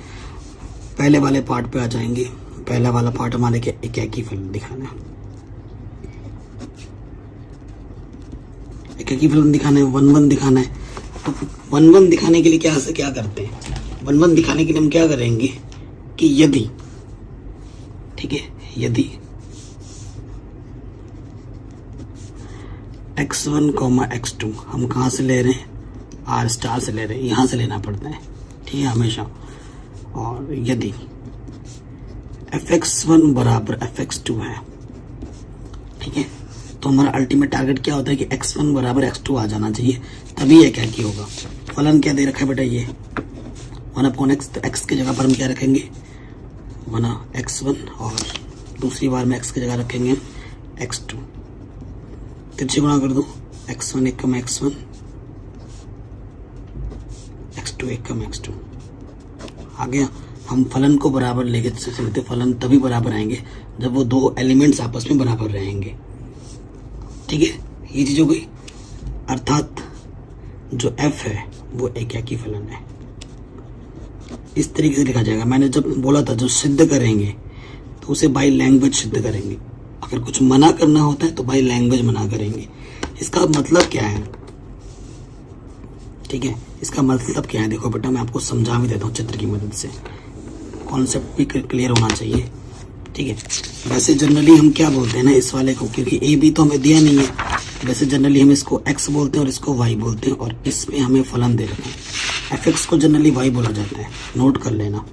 पहले वाले पार्ट पे आ जाएंगे। पहला वाला पार्ट हमारे के एकाकी फलन दिखाना है। एकाकी फलन दिखाना है, 1-1 दिखाना है। तो 1-1 दिखाने के लिए क्या करते हैं, 1-1 दिखाने के लिए हम क्या करेंगे कि यदि, ठीक है, यदि x1, x2 हम कहाँ से ले रहे हैं, आर स्टार से ले रहे हैं, यहाँ से लेना पड़ता है। ठीक है, हमेशा। और यदि fx1 बराबर fx2 है, ठीक है, तो हमारा अल्टीमेट टारगेट क्या होता है कि x1 बराबर x2 आ जाना चाहिए, तभी यह क्या की होगा। फलन क्या दे रखा है बेटा, ये 1/x, तो x की जगह पर हम क्या रखेंगे, 1x1, और दूसरी बार में x की जगह रखेंगे x2। तिरछे गुणा कर दो, x1 एकम x1, x2 एकम x2। आ गया। हम फलन को बराबर लेके चलते, फलन तभी बराबर आएंगे जब वो दो एलिमेंट्स आपस में बराबर रहेंगे। ठीक है, ये चीज हो गई। अर्थात जो f है वो एकाकी फलन है। इस तरीके से लिखा जाएगा। मैंने जब बोला था जो सिद्ध करेंगे तो उसे बाय लैंग्वेज सिद्ध करेंगे। अगर कुछ मना करना होता है तो बाय लैंग्वेज मना करेंगे। इसका मतलब क्या है, ठीक है, इसका मतलब क्या है, देखो बेटा मैं आपको समझा भी देता हूँ चित्र की मदद से, कॉन्सेप्ट भी क्लियर होना चाहिए। ठीक है, वैसे जनरली हम क्या बोलते हैं ना इस वाले को, क्योंकि ए बी तो हमें दिया नहीं है, वैसे जनरली हम इसको x बोलते हैं और इसको y बोलते हैं, और इसमें हमें फलन दे रखा है। fx को जनरली y बोला जाता है, नोट कर लेना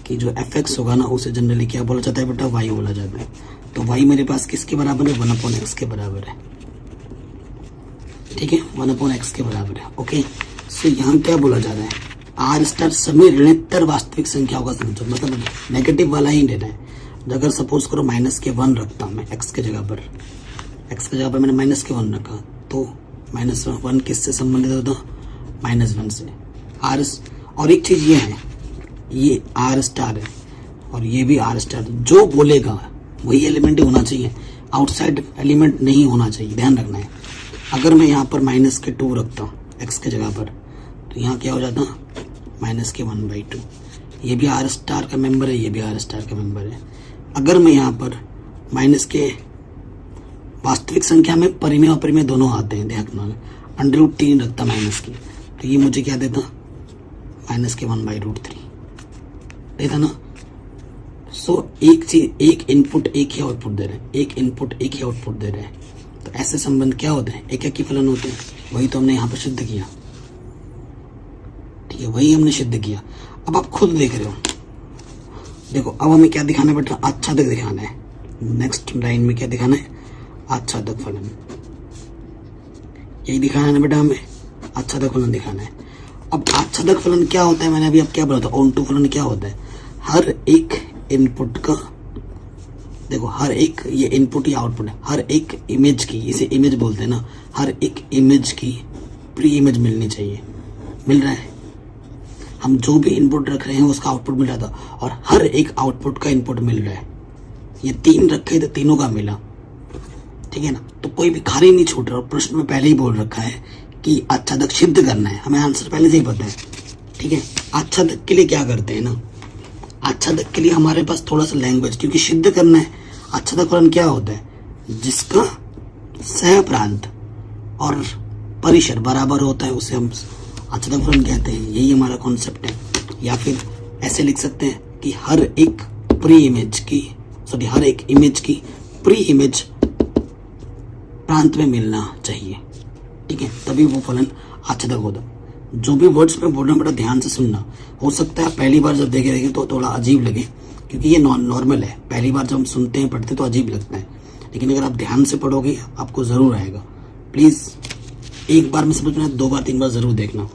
कि जो fx होगा ना उसे जनरली क्या बोला जाता है बेटा, y बोला जाता है। तो y मेरे पास किसके बराबर है, 1/x के बराबर है। ठीक है, 1/x के बराबर है। ओके, सो यहाँ क्या बोला जा रहा है, आर स्टार सभी ऋणोत्तर वास्तविक संख्याओं का समुच्चय, मतलब नेगेटिव वाला ही लेना है। अगर सपोज करो -1 रखता हूँ मैं x की जगह पर, x की जगह पर मैंने -1 रखा, तो -1 किससे संबंधित होता, -1 से। आर, और एक चीज ये है, ये आर स्टार है और ये भी आर स्टार, जो बोलेगा वही एलिमेंट ही होना चाहिए, आउटसाइड एलिमेंट नहीं होना चाहिए, ध्यान रखना है। अगर मैं यहाँ पर -2 रखता हूँ x की जगह पर, तो यहाँ क्या हो जाता, -1/2। ये भी आर स्टार का मेंबर है, ये भी आर स्टार का मेंबर है। अगर मैं यहाँ पर माइनस के वास्तविक संख्या में परिमेय और अपरिमेय दोनों आते हैं, ध्यान रखना, √3 रखता माइनस की, तो ये मुझे क्या देता, -1/√3 देता ना। सो एक चीज, एक इनपुट एक ही आउटपुट दे रहे हैं, एक इनपुट एक ही आउटपुट दे रहे हैं, तो ऐसे संबंध क्या होते हैं, एक ही फलन होते हैं। वही तो हमने यहाँ पर सिद्ध किया, ठीक है, वही हमने सिद्ध किया। अब आप खुद देख रहे हो, देखो अब हमें क्या दिखाना है बेटा, आच्छादक दिखाना है। नेक्स्ट लाइन में क्या दिखाना है, आच्छादक फलन, यही दिखाना है ना बेटा, हमें आच्छादक फलन दिखाना है। अब आच्छादक फलन क्या होता है, मैंने अभी अब क्या बोला था, ऑन-टू फलन क्या होता है, हर एक इनपुट का, देखो हर एक, ये इनपुट या आउटपुट है, हर एक इमेज की, इसे इमेज बोलते हैं ना, हर एक इमेज की प्री इमेज मिलनी चाहिए। मिल रहा है, हम जो भी इनपुट रख रहे हैं उसका आउटपुट मिल रहा था, और हर एक आउटपुट का इनपुट मिल रहा है। ये 3 रखे तो तीनों का मिला, ठीक है ना, तो कोई भी खाली नहीं छूट रहा। और प्रश्न में पहले ही बोल रखा है कि आच्छादक सिद्ध करना है, हमें आंसर पहले से ही पता है, ठीक है। आच्छादक के लिए क्या करते हैं ना, आच्छादक के लिए हमारे पास थोड़ा सा लैंग्वेज, क्योंकि सिद्ध करना है। आच्छादक फलन क्या होता है, जिसका सह प्रांत और परिसर बराबर होता है, उसे हम आच्छादक फलन कहते हैं। यही हमारा कॉन्सेप्ट है। या फिर ऐसे लिख सकते हैं कि हर एक इमेज की प्री इमेज प्रांत में मिलना चाहिए, ठीक है, तभी वो फलन आच्छादक होता। जो भी वर्ड्स में बोल रहा हूँ बेटा ध्यान से सुनना। हो सकता है पहली बार जब देखे तो थोड़ा अजीब लगे, क्योंकि ये नॉर्मल है, पहली बार जब हम सुनते हैं पढ़ते तो अजीब लगता है, लेकिन अगर आप ध्यान से पढ़ोगे आपको जरूर आएगा। प्लीज एक बार में समझ में 2 बार 3 बार जरूर देखना,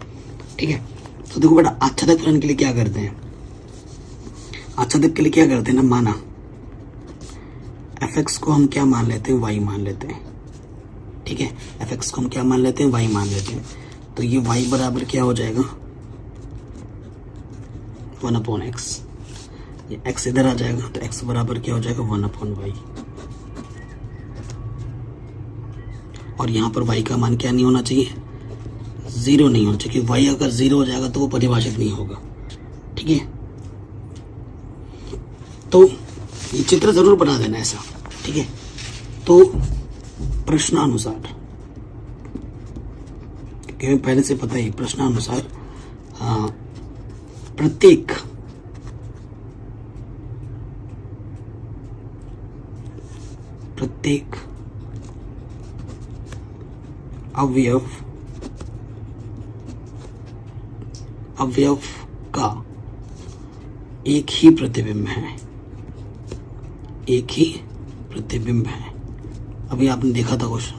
ठीक है। तो देखो बेटा, आच्छादक फलन के लिए क्या करते हैं, आच्छादक के लिए क्या करते हैं ना, माना fx को हम क्या मान लेते हैं, y मान लेते हैं, ठीक है। fx को हम क्या मान लेते हैं, y मान लेते हैं। तो ये y बराबर क्या हो जाएगा, 1/x। ये x इधर आ जाएगा तो x बराबर क्या हो जाएगा, 1/y। और यहाँ पर y का मान क्या नहीं होना चाहिए, 0 नहीं होना चाहिए, क्योंकि y अगर 0 हो जाएगा तो वो परिभाषित नहीं होगा, ठीक है। तो ये चित्र जरूर बना देना ऐसा, ठीक है। तो प्रश्नानुसार, क्योंकि पहले से पता है, प्रश्नानुसार प्रत्येक अवयव का एक ही प्रतिबिंब है, एक ही प्रतिबिंब है। अभी आपने देखा था क्वेश्चन,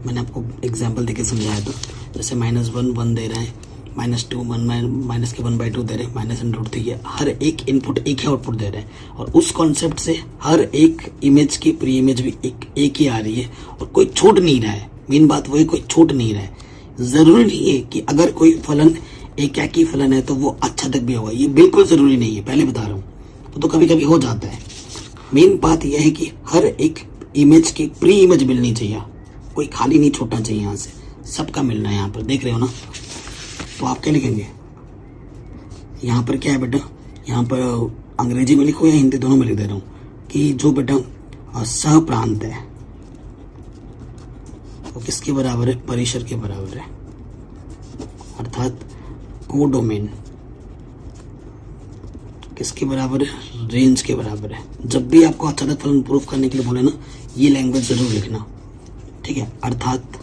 मैंने आपको एग्जाम्पल देके समझाया था। जैसे -1 1 दे रहे हैं, -2 -1/2 दे रहे हैं, -√3, ये हर एक इनपुट एक ही आउटपुट दे रहे हैं। और उस कॉन्सेप्ट से हर एक इमेज की प्री इमेज भी एक ही आ रही है, और कोई छूट नहीं रहा है। मेन बात वही, कोई छूट नहीं रहा है। जरूरी नहीं है कि अगर कोई फलन एक ही फलन है तो वो आच्छादक भी होगा, ये बिल्कुल जरूरी नहीं है, पहले बता रहा हूँ। तो कभी कभी हो जाता है। मेन बात यह है कि हर एक इमेज की प्री इमेज मिलनी चाहिए, कोई खाली नहीं छूटना चाहिए, यहाँ से सबका मिलना है। यहाँ पर देख रहे हो ना, तो आप क्या लिखेंगे, यहाँ पर क्या है बेटा, यहाँ पर अंग्रेजी में लिखो या हिंदी, दोनों में लिख दे रहा हूँ कि जो बेटा सह प्रांत है वो किसके बराबर है, परिसर के बराबर है, अर्थात कोडोमेन किसके बराबर है, रेंज के बराबर है। जब भी आपको आच्छादक फलन प्रूफ करने के लिए बोले ना, ये लैंग्वेज जरूर लिखना, ठीक है। अर्थात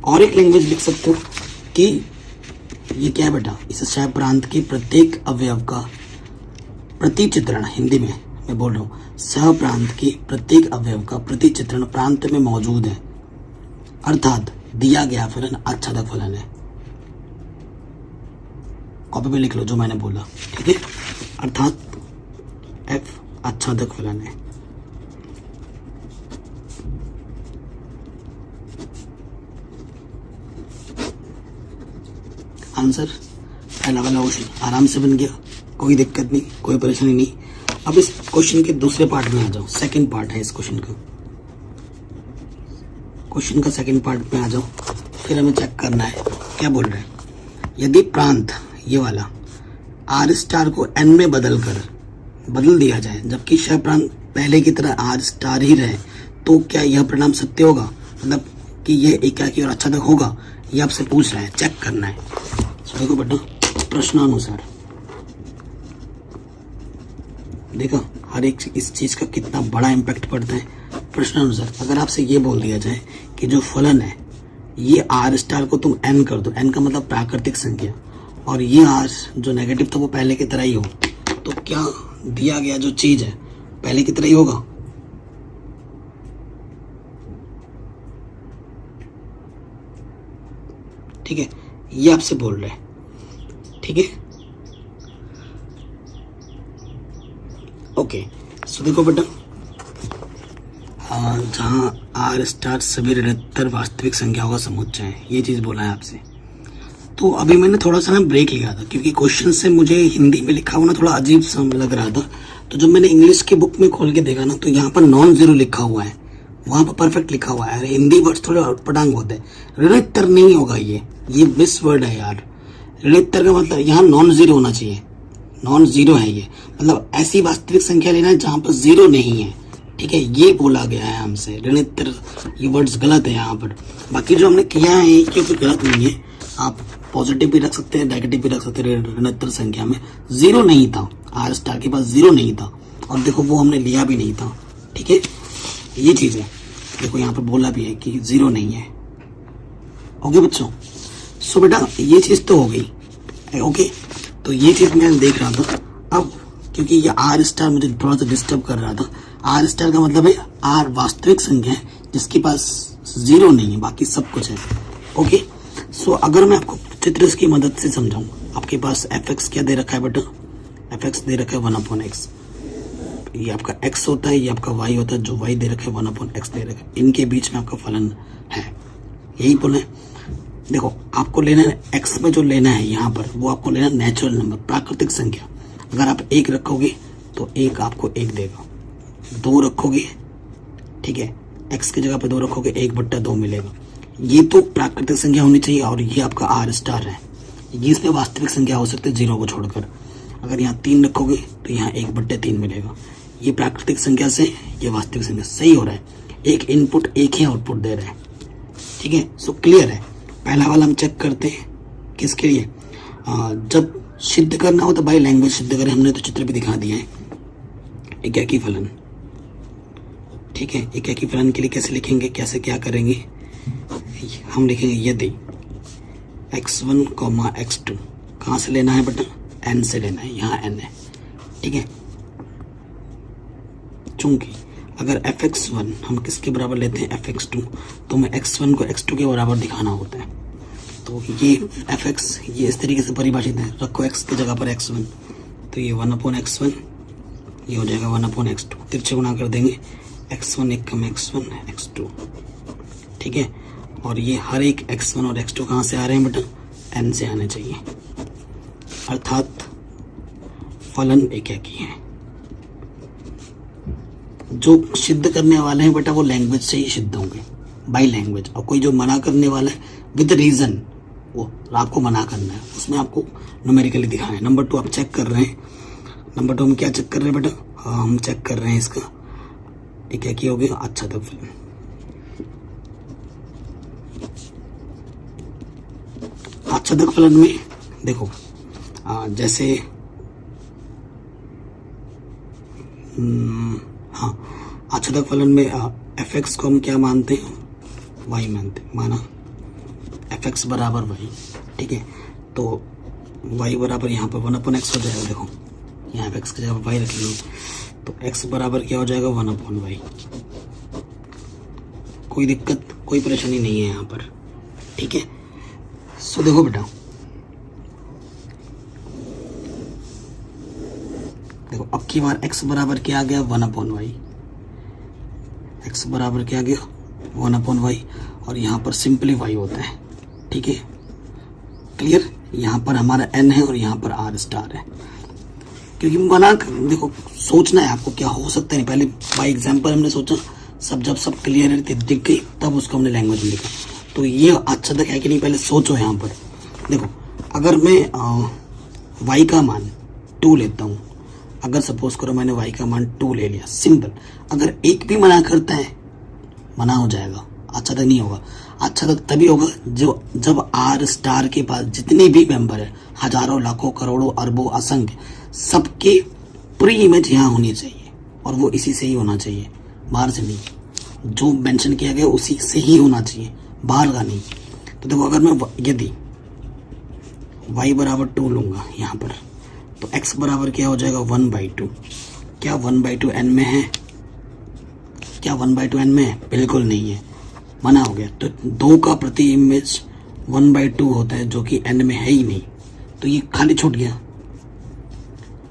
और एक लैंग्वेज लिख सकते हो कि ये क्या है बेटा, इस सह प्रांत की प्रत्येक अवयव का प्रतिचित्रण, हिंदी में मैं बोल रहा हूँ, सह प्रांत की प्रत्येक अवयव का प्रतिचित्रण प्रांत में मौजूद है, अर्थात दिया गया फलन आच्छादक फलन है। कॉपी पे लिख लो जो मैंने बोला, ठीक है। अर्थात f आच्छादक फलन है। आंसर पहला वाला क्वेश्चन आराम से बन गया, कोई दिक्कत नहीं, कोई परेशानी नहीं। अब इस क्वेश्चन के दूसरे पार्ट में आ जाओ, सेकंड पार्ट है इस क्वेश्चन का। क्वेश्चन का सेकंड पार्ट में आ जाओ, फिर हमें चेक करना है क्या बोल रहे हैं। यदि प्रांत ये वाला आर स्टार को एन में बदल दिया जाए, जबकि शह प्रांत पहले की तरह आर स्टार ही रहे, तो क्या यह परिणाम सत्य होगा। मतलब कि ये एकाकी और आच्छादक होगा, ये आपसे पूछ रहा है, चेक करना है। तो देखो बेटा, प्रश्नानुसार देखो हर एक इस चीज का कितना बड़ा इम्पैक्ट पड़ता है। प्रश्नानुसार अगर आपसे ये बोल दिया जाए कि जो फलन है ये आर स्टार को तुम एन कर दो, एन का मतलब प्राकृतिक संख्या, और ये आर जो नेगेटिव था वो पहले की तरह ही हो, तो क्या दिया गया जो चीज है पहले की तरह ही होगा? ठीक है, ये आपसे बोल रहे हैं। ठीक है, ओके। सो देखो बेटा, जहां आर स्टार सभी ऋणात्मक वास्तविक संख्याओं का समुच्चय है, ये चीज बोला है आपसे। तो अभी मैंने थोड़ा सा ना ब्रेक लिया था क्योंकि क्वेश्चन से मुझे हिंदी में लिखा हुआ ना थोड़ा अजीब सा लग रहा था। तो जब मैंने इंग्लिश की बुक में खोल के देखा ना, तो यहाँ पर नॉन जीरो लिखा हुआ है, वहां पर परफेक्ट लिखा हुआ है। हिंदी वर्ड्स थोड़े अटपटांग होते हैं। ऋणात्मक नहीं होगा, ये मिस वर्ड है यार। ऋणात्मक का मतलब यहाँ नॉन जीरो होना चाहिए, नॉन जीरो है ये, मतलब ऐसी वास्तविक संख्या लेना है जहां पर जीरो नहीं है। ठीक है, ये बोला गया है हमसे। ऋणात्मक ये वर्ड्स गलत है यहाँ पर। बाकी जो हमने किया है ये कोई गलत नहीं है, आप पॉजिटिव भी रख सकते हैं, नेगेटिव भी रख सकते हैं। ऋणात्मक संख्या में जीरो नहीं था, आर स्टार के पास जीरो नहीं था, और देखो वो हमने लिया भी नहीं था। ठीक है, ये चीज है। देखो यहाँ पर बोला भी है कि जीरो नहीं है। ओके बच्चों, सो बेटा ये चीज तो हो गई। ओके, तो ये चीज मैं देख रहा था। अब क्योंकि ये आर स्टार मुझे थोड़ा सा डिस्टर्ब कर रहा था। आर स्टार का मतलब है आर वास्तविक संख्या है जिसके पास जीरो नहीं है, बाकी सब कुछ है। ओके, सो अगर मैं आपको चित्र की मदद से समझाऊं, आपके पास एफ एक्स क्या दे रखा है बेटा? एफ एक्स दे रखा है 1/x। ये आपका x होता है, ये आपका y होता है। जो y दे रखा है 1/x दे रखा है, इनके बीच में आपका फलन है, यही बोले। देखो आपको लेना है x में जो लेना है यहाँ पर, वो आपको लेना नेचुरल नंबर, प्राकृतिक संख्या। अगर आप 1 रखोगे तो 1 आपको 1 देगा। 2 रखोगे, ठीक है, x की जगह पे 2 रखोगे, 1/2 मिलेगा। ये तो प्राकृतिक संख्या होनी चाहिए, और ये आपका आर स्टार है। ये इसमें वास्तविक संख्या हो सकती है 0 को छोड़कर। अगर यहाँ 3 रखोगे तो यहाँ 1/3 मिलेगा। ये प्राकृतिक संख्या से ये वास्तविक संख्या सही हो रहा है। एक इनपुट एक ही आउटपुट दे रहा है। ठीक है, सो क्लियर है। पहला वाला हम चेक करते हैं किसके लिए, जब सिद्ध करना हो तो बाई लैंग्वेज सिद्ध करें। हमने तो चित्र भी दिखा दिया है। एकाकी फलन, ठीक है, एकाकी फलन के लिए कैसे लिखेंगे, कैसे क्या करेंगे? हम लिखेंगे यदि x1, x2 कहाँ से लेना है बेटा? n से लेना है, यहाँ n है। ठीक है, चूंकि अगर fx1 हम किसके बराबर लेते हैं, fx2, तो हमें x1 को x2 के बराबर दिखाना होता है। तो ये fx ये इस तरीके से परिभाषित है। रखो x की जगह पर x1, तो ये 1/x1, ये हो जाएगा 1/x2। तिरछे गुणा कर देंगे, x1 एक कम x1 x2। ठीक है, और ये हर एक x1 और x2 कहाँ से आ रहे हैं बेटा? n से आने चाहिए, अर्थात फलन एकाकी है। जो सिद्ध करने वाले हैं बेटा वो लैंग्वेज से ही सिद्ध होंगे, बाई लैंग्वेज। और कोई जो मना करने वाला है विद रीजन, वो आपको मना करना है, उसमें आपको न्यूमेरिकली दिखाना है। नंबर 2 आप चेक कर रहे हैं। नंबर 2 हम क्या चेक कर रहे हैं बेटा? हाँ, हम चेक कर रहे हैं इसका एकाकी हो गया आच्छादक फलन। आच्छादक फलन में देखो जैसे हाँ, आच्छादक फलन में एफ एक्स को हम क्या मानते हैं? वाई मानते हैं। माना एफ एक्स बराबर वाई। ठीक है, तो वाई बराबर यहाँ पर 1/x हो जाएगा। देखो यहाँ एफ एक्स की जगह वाई रख लो, तो एक्स बराबर क्या हो जाएगा? 1/y। कोई दिक्कत, कोई परेशानी नहीं है यहाँ पर। ठीक है, सो देखो बेटा, देखो अब की बार x बराबर क्या आ गया? 1/y। x बराबर क्या आ गया? 1/y, और यहाँ पर सिंपली y होता है। ठीक है, क्लियर? यहाँ पर हमारा n है और यहाँ पर r स्टार है। क्योंकि मना देखो सोचना है आपको क्या हो सकता है। पहले बाय एग्जाम्पल हमने सोचा, जब सब क्लियर दिख गई तब उसको हमने लैंग्वेज में लिखा। तो ये आच्छादक है कि नहीं, पहले सोचो। यहाँ पर देखो, अगर मैं y का मान 2 लेता हूँ, अगर सपोज करो मैंने y का मान 2 ले लिया, सिंपल। अगर एक भी मना करता है, मना हो जाएगा, अच्छा तक नहीं होगा। अच्छा तक तभी होगा जब आर स्टार के पास जितने भी मेंबर है, हजारों लाखों करोड़ों अरबों असंख्य, सबके प्री इमेज यहाँ होनी चाहिए और वो इसी से ही होना चाहिए, बाहर से नहीं। जो मेंशन किया गया उसी से ही होना चाहिए, बाहर का नहीं। तो देखो अगर मैं यदि y बराबर 2 लूंगा यहाँ पर, तो x बराबर क्या हो जाएगा 1/2। क्या 1/2 n में है? क्या 1/2 n में है? बिल्कुल नहीं है, मना हो गया। तो 2 का प्रति इमेज 1/2 होता है, जो कि n में है ही नहीं, तो ये खाली छूट गया।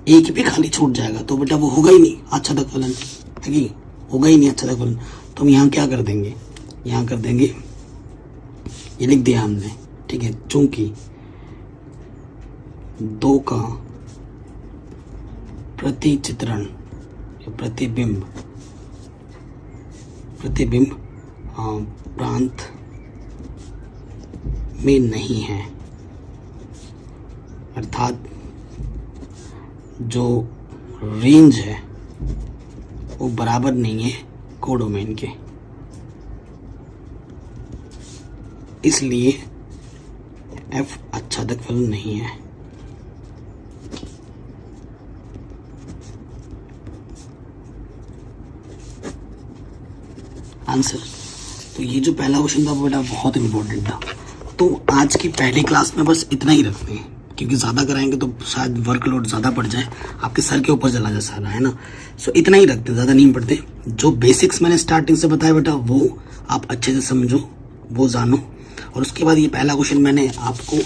एक भी खाली छूट जाएगा तो बेटा वो होगा ही नहीं अच्छा तक फलन, है कि होगा ही नहीं अच्छा तक फलन। तो हम यहाँ क्या कर देंगे, यहाँ कर देंगे, ये लिख दिया हमने, ठीक है। चूंकि 2 का प्रतिचित्रण, प्रतिबिंब प्रांत में नहीं है, अर्थात जो रेंज है वो बराबर नहीं है कोडोमेन के, इसलिए f अच्छा तक फलन नहीं है। आंसर। तो ये जो पहला क्वेश्चन था वो बेटा बहुत इंपॉर्टेंट था। तो आज की पहली क्लास में बस इतना ही रखते हैं, क्योंकि ज़्यादा कराएंगे तो शायद वर्कलोड ज़्यादा पड़ जाए, आपके सर के ऊपर चला जाए सारा, है ना। सो इतना ही रखते हैं, ज़्यादा नहीं पढ़ते। जो बेसिक्स मैंने स्टार्टिंग से बताया बेटा वो आप अच्छे से समझो, वो जानो। और उसके बाद ये पहला क्वेश्चन मैंने आपको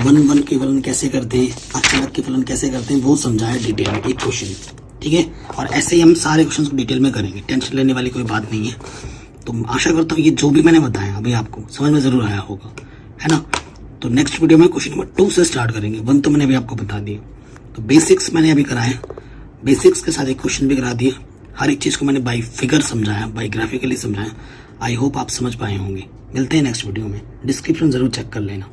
1/1 के फलन कैसे करते हैं, अचानक के फलन कैसे करते हैं, वो समझाया डिटेल में, एक क्वेश्चन, ठीक है। और ऐसे ही हम सारे क्वेश्चन को डिटेल में करेंगे, टेंशन लेने वाली कोई बात नहीं है। तो आशा करता हूँ ये जो भी मैंने बताया अभी आपको समझ में ज़रूर आया होगा, है ना। तो नेक्स्ट वीडियो में क्वेश्चन नंबर 2 से स्टार्ट करेंगे। 1 तो मैंने अभी आपको बता दिया, तो बेसिक्स मैंने अभी कराया, बेसिक्स के साथ एक क्वेश्चन भी करा दिया। हर एक चीज़ को मैंने बाई फिगर समझाया, बाई ग्राफिकली समझाया। आई होप आप समझ पाए होंगे। मिलते हैं नेक्स्ट वीडियो में, डिस्क्रिप्शन ज़रूर चेक कर लेना।